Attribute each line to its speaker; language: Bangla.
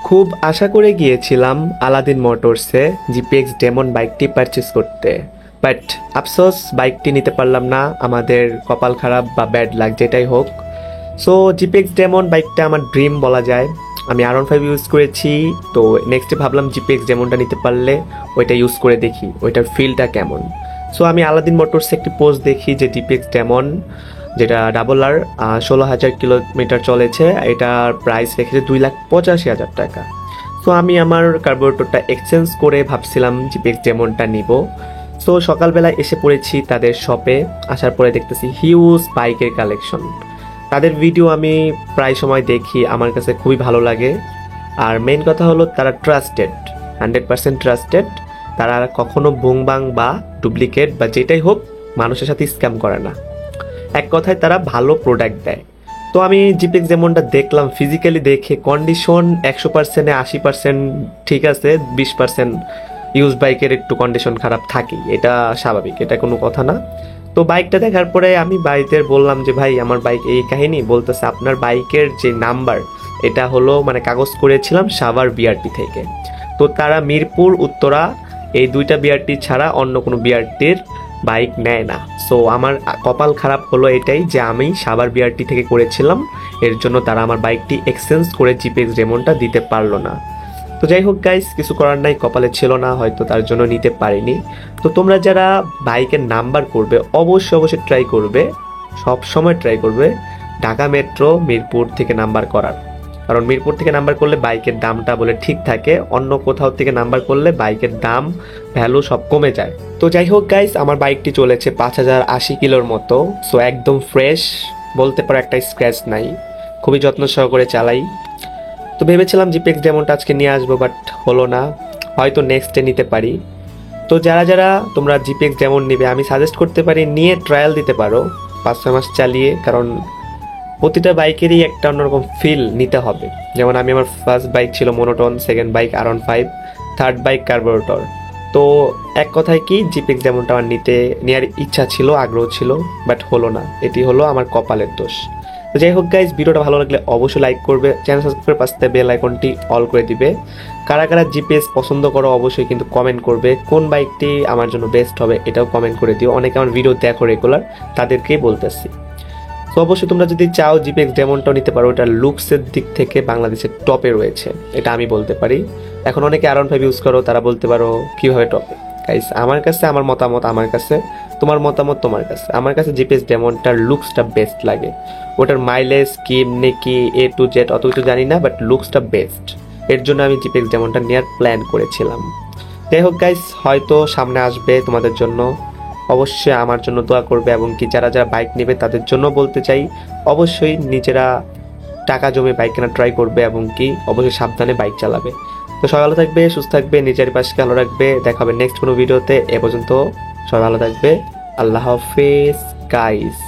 Speaker 1: খুব আশা করে গিয়েছিলাম আলাদিন মোটরসে জিপিএক্স ডেমন বাইকটি পারচেস করতে, বাট আফসোস বাইকটি নিতে পারলাম না। আমাদের কপাল খারাপ বা ব্যাড লাক যেটাই হোক। সো জিপিএক্স ডেমন বাইকটা আমার ড্রিম বলা যায়। আমি R15 ইউজ করেছি, তো নেক্সটে ভাবলাম জিপিএক্স ডেমনটা নিতে পারলে ওইটা ইউজ করে দেখি ওইটার ফিলটা কেমন। সো আমি আলাদিন মোটরসে একটি পোস্ট দেখি যে জিপিএক্স ডেমন, যেটা ডাবল আর 16,000 কিলোমিটার চলেছে, এটার প্রাইস রেখেছে 2,85,000 টাকা। সো আমি আমার কার্বোরেটরটা এক্সচেঞ্জ করে ভাবছিলাম জিপিএক্স ডেমনটা নিব। সো সকালবেলা এসে পড়েছি তাদের শপে। আসার পরে দেখতেছি হিউজ বাইকের কালেকশন। তাদের ভিডিও আমি প্রায় সময় দেখি, আমার কাছে খুবই ভালো লাগে। আর মেইন কথা হলো তারা ট্রাস্টেড, 100% ট্রাস্টেড। তারা কখনো বুংবাং বা ডুপ্লিকেট বা যেটাই হোক মানুষের সাথে স্ক্যাম করে না। এক কথায় তারা ভালো প্রোডাক্ট দেয়। তো আমি জিপিএক্স যেমনটা দেখলাম, ফিজিক্যালি দেখে কন্ডিশন 100%-এ 80% ঠিক আছে, 20% ইউজ বাইকের একটু কন্ডিশন খারাপ থাকেই, এটা স্বাভাবিক, এটা কোনো কথা না। তো বাইকটা দেখার পরে আমি ভাইদের বললাম যে ভাই আমার বাইক এই কাহিনী, বলতেছে আপনার বাইকের যে নাম্বার এটা হলো মানে কাগজ করেছিলাম সাভার বিআরটি থেকে। তো তারা মিরপুর উত্তরা এই দুইটা বিআরটি ছাড়া অন্য কোনো বিআরটির বাইক নেয় না। সো আমার কপাল খারাপ হলো এটাই যে আমি সাভার বিআরটি থেকে করেছিলাম, এর জন্য তারা আমার বাইকটি এক্সচেঞ্জ করে জিপিএক্স ডেমনটা দিতে পারলো না। তো যাই হোক গাইস, কিছু করার নাই, কপালে ছিল না হয়তো, তার জন্য নিতে পারিনি। তো তোমরা যারা বাইকের নাম্বার করবে অবশ্যই ট্রাই করবে, সব সময় ট্রাই করবে ঢাকা মেট্রো মিরপুর থেকে নাম্বার করার। কারণ মিরপুর থেকে নাম্বার করলে বাইকের দামটা বলে ঠিক থাকে, অন্য কোথাও থেকে নাম্বার করলে বাইকের দাম ভ্যালু সব কমে যায়। তো যাই হোক গাইস, আমার বাইকটি চলেছে 5,080 কিলোর মতো। সো একদম ফ্রেশ বলতে পারো, একটা স্ক্র্যাচ নাই, খুবই যত্ন সহকারে চালাই। তো ভেবেছিলাম জিপিএক্স ডেমনটা আজকে নিয়ে আসবো, বাট হলো না, হয়তো নেক্সটে নিতে পারি। তো যারা যারা তোমরা জিপিএক্স ডেমন নিবে, আমি সাজেস্ট করতে পারি নিয়ে ট্রায়াল দিতে পারো 5-6 মাস চালিয়ে। কারণ প্রতিটা বাইকেরই একটা অন্যরকম ফিল নিতে হবে। যেমন আমি আমার ফার্স্ট বাইক ছিল monotone, second bike R15, third bike carburettor. তো এক কথায় কি জিপিএক্স ডেমনটা আমার নেওয়ার ইচ্ছা ছিল, আগ্রহ ছিল, বাট হলো না। এটি হলো আমার কপালের দোষ। তো যাই হোক গাইজ, ভিডিওটা ভালো লাগলে অবশ্যই লাইক করবে, চ্যানেল সাবস্ক্রাইব করে পাশে বেল আইকনটি অল করে দিবে। কারা কারা জিপিএস পছন্দ করো অবশ্যই কিন্তু কমেন্ট করবে, কোন বাইকটি আমার জন্য বেস্ট হবে এটাও কমেন্ট করে দিও। অনেকে আমার ভিডিও দেখো রেগুলার, তাদেরকেই বলতেছি। তো অবশ্যই তোমরা যদি চাও জিপিএক্স ডেমনটাও নিতে পারো, এটা লুকসের দিক থেকে বাংলাদেশের টপে রয়েছে, এটা আমি বলতে পারি। এখন অনেকে R15 ইউজ করো, তারা বলতে পারো কিভাবে টপে। গাইস আমার কাছে আমার মতামত, আমার কাছে তোমার মতামত তোমার কাছে। আমার কাছে জিপিএক্স ডেমনটার লুকসটা বেস্ট লাগে। ওটার মাইলেজ কি নেকি A to Z অত কিছু জানি না, বাট লুকসটা বেস্ট, এর জন্য আমি জিপিএক্স ডেমনটা নেওয়ার প্ল্যান করেছিলাম। যাই হোক গাইস, হয়তো সামনে আসবে তোমাদের জন্য, অবশ্যই আমার জন্য দোয়া করবে। এবং কি যারা যারা বাইক নেবে তাদের জন্য বলতে চাই, অবশ্যই নিজেরা টাকা জমে বাইক কেনা ট্রাই করবে, এবং কি অবশ্যই সাবধানে বাইক চালাবে। তো সবাই ভালো থাকবে, সুস্থ থাকবে, নিজের পাশে ভালো রাখবে। দেখা হবে নেক্সট কোনো ভিডিওতে। এ পর্যন্ত সবাই ভালো থাকবে, আল্লাহ হাফেজ গাইস।